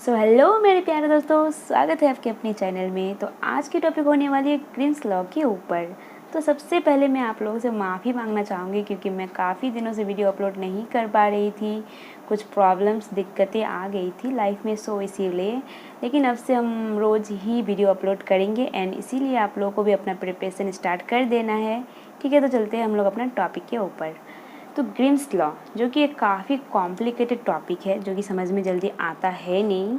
So hello मेरे प्यारे दोस्तों, स्वागत है आपके अपने चैनल में। तो आज की टॉपिक होने वाली है ग्रीम्स लॉ के ऊपर। तो सबसे पहले मैं आप लोगों से माफ़ी मांगना चाहूँगी क्योंकि मैं काफ़ी दिनों से वीडियो अपलोड नहीं कर पा रही थी। कुछ प्रॉब्लम्स दिक्कतें आ गई थी लाइफ में, सो इसीलिए। लेकिन अब से हम रोज़ ही वीडियो अपलोड करेंगे एंड इसीलिए आप लोगों को भी अपना प्रिपरेशन स्टार्ट कर देना है। ठीक है, तो चलते हैं हम लोग अपना टॉपिक के ऊपर। तो ग्रीम्स लॉ जो कि एक काफ़ी कॉम्प्लिकेटेड टॉपिक है, जो कि समझ में जल्दी आता है नहीं।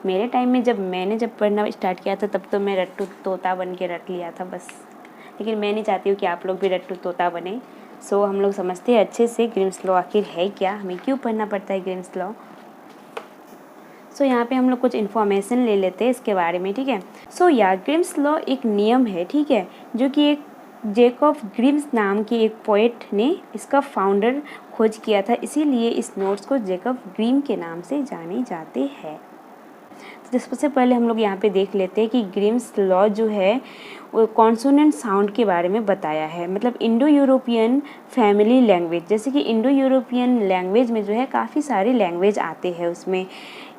मेरे टाइम में जब पढ़ना स्टार्ट किया था तब तो मैं रट्टू तोता बन के रट लिया था बस। लेकिन मैं नहीं चाहती हूँ कि आप लोग भी रट्टू तोता बने। सो हम लोग समझते हैं अच्छे से ग्रीम्स लॉ आखिर है क्या, हमें क्यों पढ़ना पड़ता है ग्रीम्स लॉ। सो यहाँ पे हम लोग कुछ इन्फॉर्मेशन ले लेते हैं इसके बारे में। ठीक है, सो ग्रीम्स लॉ एक नियम है, ठीक है, जो कि एक जैकब ग्रिम्स नाम के एक पोएट ने इसका फाउंडर खोज किया था, इसीलिए इस नोट्स को जैकब ग्रिम के नाम से जाने जाते हैं। तो सबसे पहले हम लोग यहाँ पे देख लेते हैं कि ग्रिम्स लॉ जो है वो कॉन्सोनेंट साउंड के बारे में बताया है। मतलब इंडो यूरोपियन फैमिली लैंग्वेज, जैसे कि इंडो यूरोपियन लैंग्वेज में जो है काफ़ी सारे लैंग्वेज आते हैं। उसमें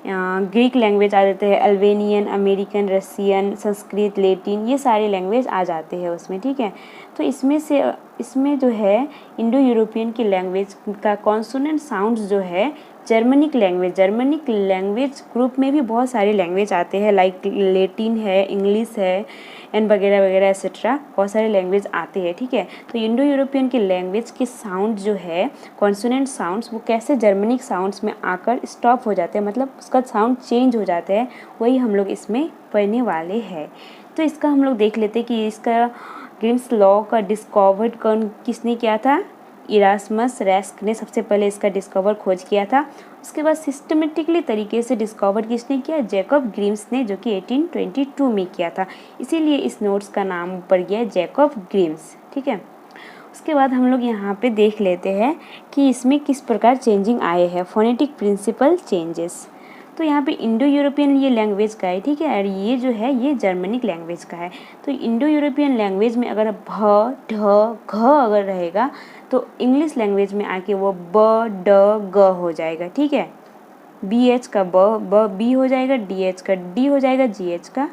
ग्रीक लैंग्वेज आ जाते हैं, Albanian, American, Russian, Sanskrit, Latin, ये सारे लैंग्वेज आ जाते हैं उसमें। ठीक है, तो इसमें जो है इंडो यूरोपियन की लैंग्वेज का कॉन्सोनेंट साउंड्स जो है जर्मनिक लैंग्वेज ग्रुप में भी बहुत सारे लैंग्वेज आते हैं, लाइक लैटिन है, इंग्लिश है एंड वगैरह वगैरह एक्सेट्रा, बहुत सारे लैंग्वेज आते हैं। ठीक है, तो इंडो यूरोपियन की लैंग्वेज के साउंड जो है कॉन्सोनेंट साउंड्स, वो कैसे जर्मनिक साउंड्स में आकर स्टॉप हो जाते हैं, मतलब उसका साउंड चेंज हो जाता है, वही हम लोग इसमें पढ़ने वाले हैं। तो इसका हम लोग देख लेते हैं कि इसका ग्रिम्स लॉ का डिस्कवर्ड किसने किया था। इरास्मस रैस्क ने सबसे पहले इसका डिस्कवर खोज किया था। उसके बाद सिस्टमेटिकली तरीके से डिस्कवर किसने किया, जैकब ग्रिम्स ने, जो कि 1822 में किया था। इसीलिए इस नोट्स का नाम पड़ गया जैकब ग्रिम्स। ठीक है, उसके बाद हम लोग यहाँ पे देख लेते हैं कि इसमें किस प्रकार चेंजिंग आए हैं, फोनेटिक प्रिंसिपल चेंजेस। तो यहाँ पे इंडो यूरोपियन ये लैंग्वेज का है, ठीक है, और ये जो है ये जर्मनिक लैंग्वेज का है। तो इंडो यूरोपियन लैंग्वेज में अगर भ ढ घ अगर रहेगा तो इंग्लिश लैंग्वेज में आके वो ब ड ग हो जाएगा। ठीक है, बी एच का ब बी हो जाएगा, डी एच का डी हो जाएगा, जी एच का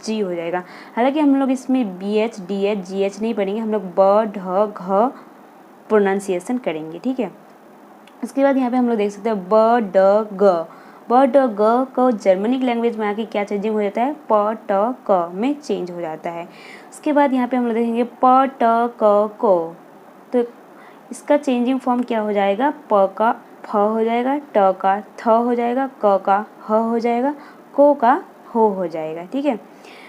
जी हो जाएगा। हालांकि हम लोग इसमें B H D H G H नहीं पढ़ेंगे, हम लोग ब ढ घ प्रोनाउंसिएशन करेंगे। ठीक है, उसके बाद यहाँ पे हम लोग देख सकते हैं ब ड ग, ब ड ग को जर्मनिक लैंग्वेज में आके क्या चेंजिंग हो जाता है, प ट क में चेंज हो जाता है। उसके बाद यहाँ पे हम लोग देखेंगे प ट क को, तो इसका चेंजिंग फॉर्म क्या हो जाएगा, प का फ हो जाएगा, ट का थ हो जाएगा, क का ह हो जाएगा, को का हो जाएगा। ठीक है,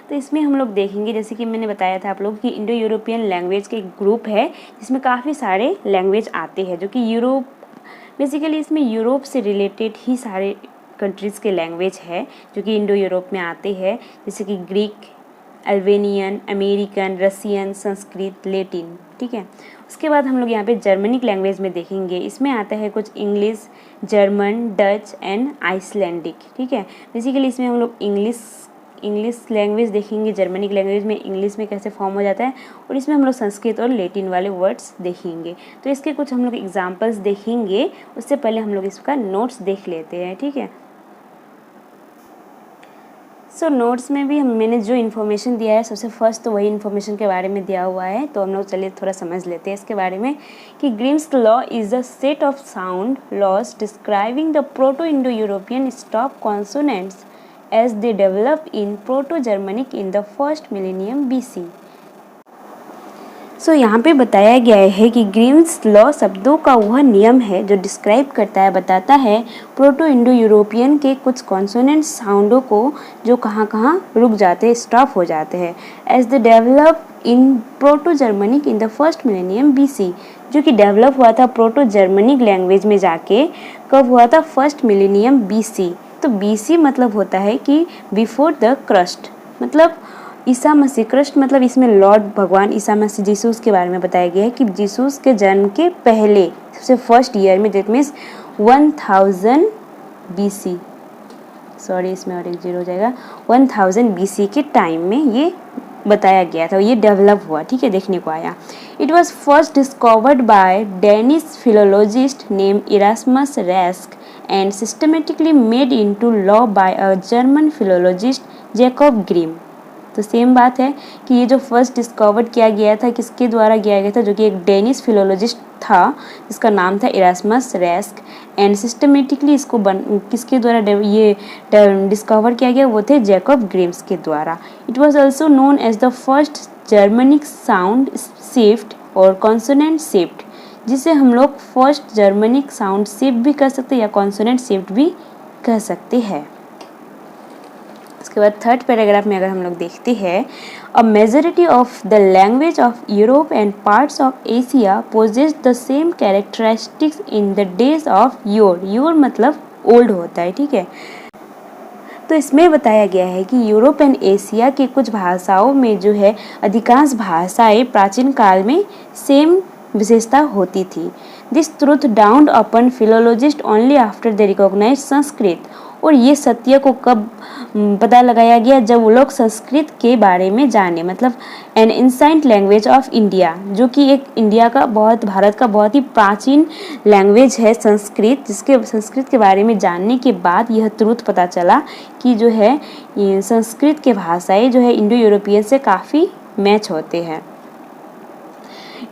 तो इसमें हम लोग देखेंगे, जैसे कि मैंने बताया था आप लोग कि इंडो यूरोपियन लैंग्वेज के एक ग्रुप है जिसमें काफ़ी सारे लैंग्वेज आते हैं, जो कि बेसिकली इसमें यूरोप से रिलेटेड ही सारे कंट्रीज़ के लैंग्वेज है जो कि इंडो यूरोप में आते हैं, जैसे कि Greek, Albanian, American, Russian, Sanskrit, Latin. ठीक है, उसके बाद हम लोग यहाँ पे जर्मनिक लैंग्वेज में देखेंगे, इसमें आता है कुछ English, German, Dutch and Icelandic. ठीक है, बेसिकली इसमें हम लोग इंग्लिश लैंग्वेज देखेंगे, जर्मनिक लैंग्वेज में इंग्लिश में कैसे फॉर्म हो जाता है, और इसमें हम लोग संस्कृत और लैटिन वाले वर्ड्स देखेंगे। तो इसके कुछ हम लोग एग्जांपल्स देखेंगे, उससे पहले हम लोग इसका नोट्स देख लेते हैं। ठीक है, सो नोट्स में भी मैंने जो इन्फॉर्मेशन दिया है, सबसे फर्स्ट तो वही इन्फॉर्मेशन के बारे में दिया हुआ है। तो हम लोग चलिए थोड़ा समझ लेते हैं इसके बारे में कि Grimm's law is the set of sound laws describing the Proto Indo European stop consonants as they developed in Proto-Germanic in the first millennium BC। सो यहाँ पे बताया गया है कि ग्रिम्स लॉ शब्दों का वह नियम है जो डिस्क्राइब करता है, बताता है प्रोटो इंडो यूरोपियन के कुछ कॉन्सोनेंट साउंडों को जो कहाँ कहाँ रुक जाते हैं, स्टॉप हो जाते हैं, as they develop in Proto Germanic in the first millennium BC, जो कि डेवलप हुआ था प्रोटो जर्मनिक लैंग्वेज में जाके, कब हुआ था, फर्स्ट मिलेनियम BC। तो BC मतलब होता है कि बिफोर द क्रस्ट, मतलब ईसा मसीह, क्रस्ट मतलब इसमें लॉर्ड भगवान ईसा मसीह जीसस के बारे में बताया गया है कि जीसस के जन्म के पहले, सबसे फर्स्ट ईयर में, दैट मीन्स 1000 BC, सॉरी इसमें और एक जीरो हो जाएगा, 1000 BC के टाइम में ये बताया गया था, ये डेवलप हुआ। ठीक है, देखने को आया। It was first discovered by Danish philologist name Erasmus Rask and systematically made into law by a German philologist Jacob Grimm। तो सेम बात है कि ये जो फर्स्ट डिस्कवर्ड किया गया था किसके द्वारा किया गया था, जो कि एक डेनिश फिलोलॉजिस्ट था जिसका नाम था इरास्मस रेस्क, एंड सिस्टमेटिकली इसको किसके द्वारा ये डिस्कवर किया गया, वो थे जैकब ग्रिम्स के द्वारा। It was also known as the first Germanic sound shift और कॉन्सोनेंट शिफ्ट, जिसे हम लोग फर्स्ट जर्मनिक साउंड शिफ्ट भी कर सकते हैं या कॉन्सोनेंट शिफ्ट भी कह सकते हैं। उसके बाद थर्ड पैराग्राफ में अगर हम लोग देखते हैं, a majority of the language of Europe and parts of Asia poses the same characteristics in the days of your मतलब ओल्ड होता है, ठीक है। तो इसमें बताया गया है कि यूरोप एंड एशिया के कुछ भाषाओं में जो है अधिकांश भाषाएं प्राचीन काल में सेम विशेषता होती थी। This truth dawned upon philologist only after the recognise Sanskrit, और ये सत्य को कब पता लगाया गया, जब वो लोग संस्कृत के बारे में जाने, मतलब N ancient language of India, जो कि एक इंडिया का भारत का बहुत ही प्राचीन लैंग्वेज है संस्कृत, जिसके संस्कृत के बारे में जानने के बाद यह ट्रूथ पता चला कि जो है ये संस्कृत के भाषाएं जो है इंडो यूरोपियन से काफ़ी मैच होते हैं।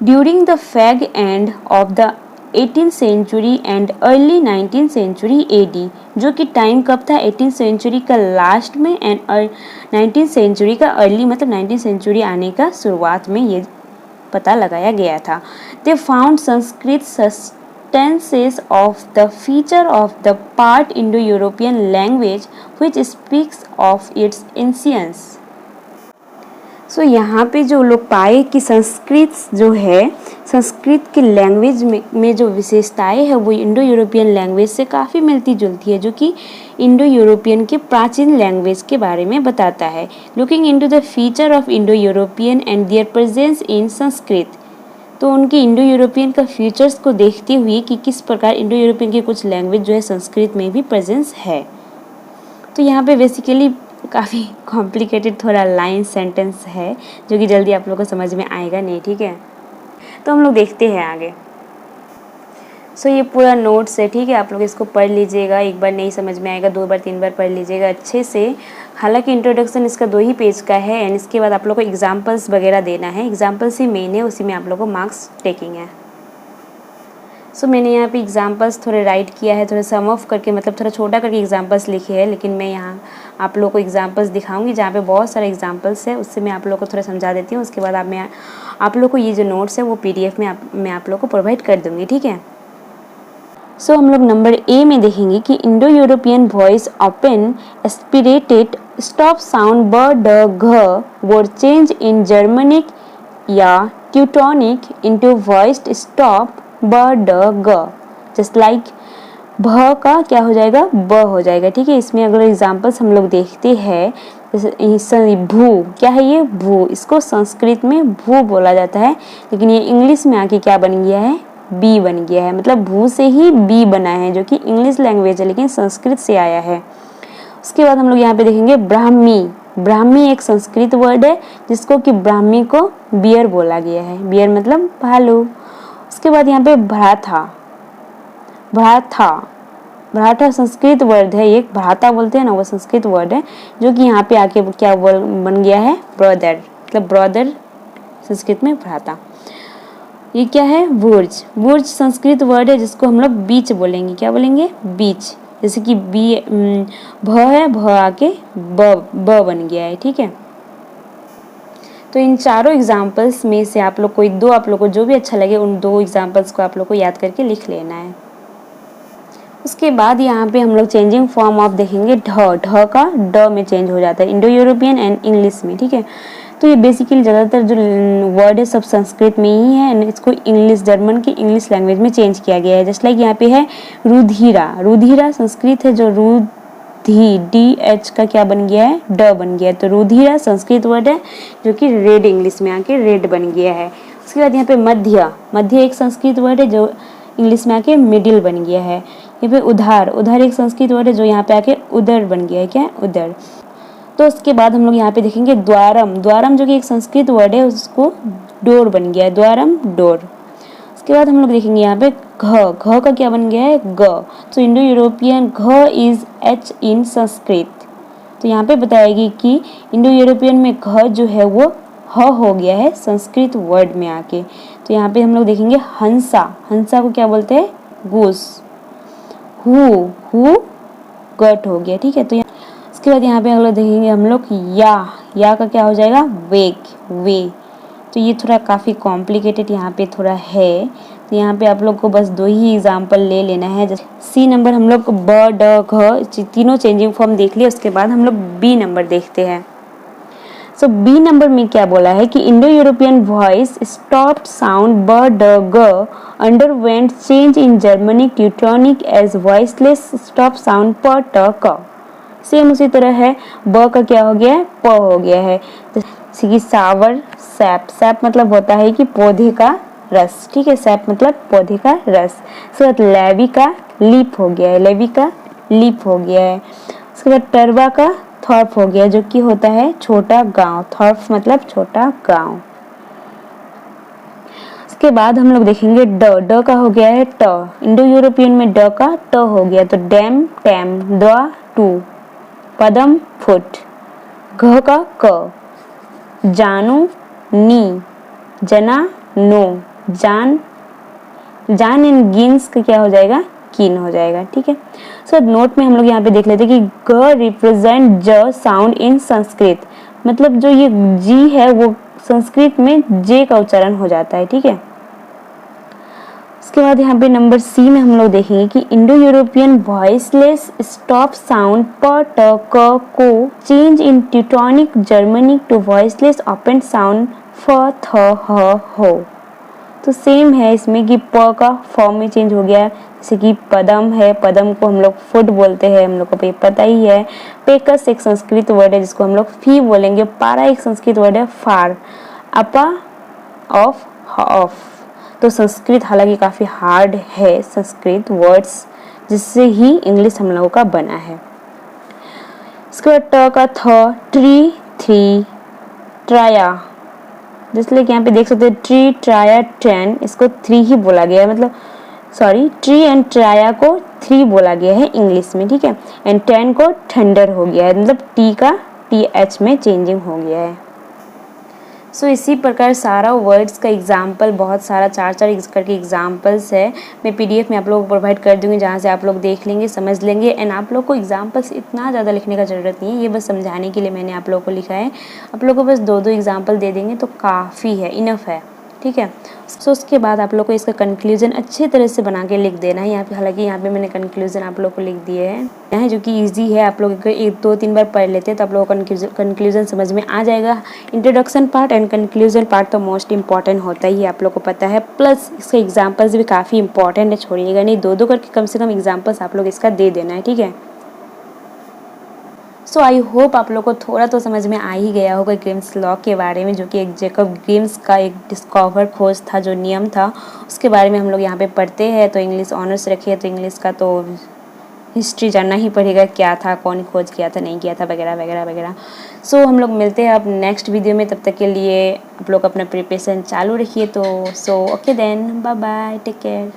During the fag end of the 18th century and early 19th century AD, जो कि टाइम कब था, 18th सेंचुरी का लास्ट में एंड 19th सेंचुरी का अर्ली मतलब 19th सेंचुरी आने का शुरुआत में ये पता लगाया गया था। They found Sanskrit substances of the feature of the part Indo European language which speaks of its ancients. So यहाँ पे जो लोग पाए कि संस्कृत जो है, संस्कृत के लैंग्वेज में जो विशेषताएं है वो इंडो यूरोपियन लैंग्वेज से काफ़ी मिलती जुलती है, जो कि इंडो यूरोपियन के प्राचीन लैंग्वेज के बारे में बताता है। Looking into the feature of Indo European and there presence in Sanskrit, तो उनके इंडो यूरोपियन का फीचर्स को देखते हुए कि किस प्रकार इंडो यूरोपियन के कुछ लैंग्वेज जो है संस्कृत में भी प्रेजेंस है। तो यहाँ पे बेसिकली काफ़ी कॉम्प्लिकेटेड थोड़ा लाइन सेंटेंस है जो कि जल्दी आप लोगों को समझ में आएगा नहीं, ठीक है। तो हम लोग देखते हैं आगे। सो ये पूरा नोट्स है, ठीक है, आप लोग इसको पढ़ लीजिएगा, एक बार नहीं समझ में आएगा 2 बार 3 बार पढ़ लीजिएगा अच्छे से। हालांकि इंट्रोडक्शन इसका 2 ही पेज का है एंड इसके बाद आप लोग को एग्जाम्पल्स वगैरह देना है, एग्जाम्पल्स ही मेन है, उसी में आप लोग को मार्क्स टेकिंग है। सो मैंने यहाँ पे एग्जाम्पल्स थोड़े राइट किया है, थोड़ा सम ऑफ करके मतलब थोड़ा छोटा करके एग्जाम्पल्स लिखे हैं, लेकिन मैं यहाँ आप लोगों को एग्जाम्पल्स दिखाऊंगी जहाँ पे बहुत सारे एग्जाम्पल्स है, उससे मैं आप लोगों को थोड़ा समझा देती हूँ। उसके बाद आप लोग को ये जो नोट्स है वो PDF में मैं आप लोग को प्रोवाइड कर दूँगी, ठीक है। सो हम लोग नंबर A में देखेंगे कि Indo European voice open aspirated stop sound ब ड घ वर चेंज इन जर्मनिक या ट्यूटोनिक इनटू वॉइस्ड स्टॉप ब ड ग, जस्ट लाइक भ का क्या हो जाएगा, ब हो जाएगा, ठीक है। इसमें अगर एग्जांपल्स हम लोग देखते हैं, जैसे भू, क्या है ये भू, इसको संस्कृत में भू बोला जाता है, लेकिन ये इंग्लिश में आके क्या बन गया है, बी बन गया है, मतलब भू से ही बी बना है, जो कि इंग्लिश लैंग्वेज है लेकिन संस्कृत से आया है। उसके बाद हम लोग यहाँ पे देखेंगे ब्राह्मी। ब्राह्मी एक संस्कृत वर्ड है जिसको कि ब्राह्मी को बियर बोला गया है, बियर मतलब भालू। उसके बाद यहाँ पे भ्राता, भ्राता, भ्राता संस्कृत वर्ड है, एक भ्राता बोलते हैं ना, वो संस्कृत वर्ड है, जो कि यहाँ पे आके क्या बन गया है, ब्रदर, मतलब ब्रदर संस्कृत में भ्राता। ये क्या है, बुर्ज, बुर्ज संस्कृत वर्ड है जिसको हम लोग बीच बोलेंगे, क्या बोलेंगे, बीच, जैसे कि बी भ है, भ आके ब बन गया है, ठीक है। तो इन चारों एग्जाम्पल्स में से आप लोग कोई 2 आप लोग को जो भी अच्छा लगे उन 2 एग्जाम्पल्स को आप लोग को याद करके लिख लेना है। उसके बाद यहाँ पे हम लोग चेंजिंग फॉर्म ऑफ देखेंगे ढ, ढ का ड में चेंज हो जाता है इंडो यूरोपियन एंड इंग्लिश में, ठीक है। तो ये बेसिकली ज़्यादातर जो वर्ड है सब संस्कृत में ही है एंड इसको इंग्लिश, जर्मन की इंग्लिश लैंग्वेज में चेंज किया गया है। जस्ट लाइक यहाँ पे है रुधिरा, रुधिरा संस्कृत है, जो रुधि DH का क्या बन गया है, ड बन गया है, तो रुधिरा संस्कृत वर्ड है जो कि रेड इंग्लिश में आके रेड बन गया है। उसके बाद यहाँ पे मध्य, मध्य एक संस्कृत वर्ड है जो इंग्लिश में आके मिडिल बन गया है। यहाँ पे उधार, उधार एक संस्कृत वर्ड है जो यहाँ पे आके उदर बन गया है, क्या उदर। तो उसके बाद हम लोग यहाँ पे देखेंगे द्वारम, द्वारम जो कि एक संस्कृत वर्ड है उसको डोर बन गया है, द्वारम डोर। उसके बाद हम लोग देखेंगे यहाँ पे घ का क्या बन गया है, ग। तो इंडो यूरोपियन घ इज एच इन संस्कृत। तो यहाँ पे बताएगी कि इंडो यूरोपियन में घ जो है वो ह हो गया है संस्कृत वर्ड में आके। तो यहाँ पे हम लोग देखेंगे हंसा, हंसा को क्या बोलते हैं, गूस। हु गट हो गया, ठीक है। तो उसके बाद यहाँ पे हम लोग देखेंगे हम लोग या का क्या हो जाएगा, वेग, वे। तो ये थोड़ा काफ़ी कॉम्प्लिकेटेड यहाँ पे थोड़ा है। तो यहाँ पे आप लोग को बस 2 ही एग्जाम्पल ले लेना है। जैसे सी नंबर हम लोग ब ड घ तीनों चेंजिंग फॉर्म देख लिए। उसके बाद हम लोग बी नंबर देखते हैं। सो बी नंबर में क्या बोला है कि Indo European voice stopped sound ब ड ग underwent change in Germanic Teutonic as voiceless stop sound प ट क। सेम उसी तरह है, ब का क्या हो गया है, प हो गया है। जैसे कि सावर, सैप, सैप मतलब होता है कि पौधे का रस, ठीक है, सैप मतलब पौधे का रस। उसके बाद लेवी का लीप हो गया है, लेवी का लीप हो गया है। उसके बाद टरवा का थॉर्प हो गया जो कि होता है छोटा गांव, थॉर्प मतलब छोटा गांव। उसके बाद हम लोग देखेंगे ड का हो गया है ट, इंडो यूरोपियन में ड का ट हो गया। तो डैम, टैम, द टू, पदम फुट, घ का क, जानू नी, जना नो, जान एंड गिन्स का क्या हो जाएगा, कीन हो जाएगा, ठीक है। सो नोट में हम लोग यहाँ पे देख लेते हैं कि ग रिप्रेजेंट ज साउंड इन संस्कृत, मतलब जो ये जी है वो संस्कृत में जे का उच्चारण हो जाता है, ठीक है। उसके बाद यहाँ पे नंबर सी में हम लोग देखेंगे कि Indo European voiceless stop sound प ट क को change in Teutonic Germanic to voiceless open sound फ थ ह हो। तो सेम है इसमें कि प का फॉर्म में चेंज हो गया, जैसे कि पदम है, पदम को हम लोग फुट बोलते हैं, हम लोग को पता ही है। पेकस एक संस्कृत वर्ड है जिसको हम लोग फी बोलेंगे। पारा एक संस्कृत वर्ड है फार, अपा ऑफ। तो संस्कृत हालांकि काफ़ी हार्ड है संस्कृत वर्ड्स, जिससे ही इंग्लिश हम लोगों का बना है। इसके बाद ट का थ, ट्री, थ्री, ट्राया, जिसलिए कि यहाँ पे देख सकते हैं ट्री, ट्राया, ट्रेन, इसको 3 ही बोला गया है, मतलब सॉरी ट्री एंड ट्राया को 3 बोला गया है इंग्लिश में, ठीक है। एंड टेन को थंडर हो गया है, मतलब टी का TH में चेंजिंग हो गया है। सो इसी प्रकार सारा वर्ड्स का एग्जाम्पल बहुत सारा 4 करके एग्जाम्पल्स है, मैं PDF में आप लोगों को प्रोवाइड कर दूंगी, जहाँ से आप लोग देख लेंगे, समझ लेंगे। एंड आप लोग को एग्जाम्पल्स इतना ज़्यादा लिखने का ज़रूरत नहीं है, ये बस समझाने के लिए मैंने आप लोगों को लिखा है। आप लोग को बस 2 एग्जाम्पल दे देंगे तो काफ़ी है, इनफ है, ठीक है। सो उसके बाद आप लोग को इसका कंक्लूजन अच्छे तरह से बना के लिख देना है। यहाँ पे हालांकि यहाँ पे मैंने कंक्लूजन आप लोग को लिख दिए हैं जो कि इजी है। आप लोग अगर 1-2-3 बार पढ़ लेते हैं तो आप लोगों को कंक्लूजन समझ में आ जाएगा। Introduction part and conclusion part तो मोस्ट इंपॉर्टेंट होता ही है, आप लोग को पता है। प्लस इसके एग्जाम्पल्स भी काफ़ी इंपॉर्टेंट है, छोड़िएगा नहीं। 2 करके कम से कम एग्जाम्पल्स आप लोग इसका दे देना है, ठीक है। सो आई होप आप लोग को थोड़ा तो समझ में आ ही गया होगा ग्रीम्स लॉ के बारे में, जो कि एक जैकब ग्रीम्स का एक डिस्कवर खोज था, जो नियम था उसके बारे में हम लोग यहाँ पे पढ़ते हैं। तो इंग्लिश ऑनर्स रखिए तो इंग्लिश का तो हिस्ट्री जानना ही पड़ेगा, क्या था, कौन खोज किया था, नहीं किया था, वगैरह वगैरह वगैरह। सो हम लोग मिलते हैं अब नेक्स्ट वीडियो में, तब तक के लिए आप लोग अपना प्रिपरेशन चालू रखिए। तो okay then, bye bye, take care.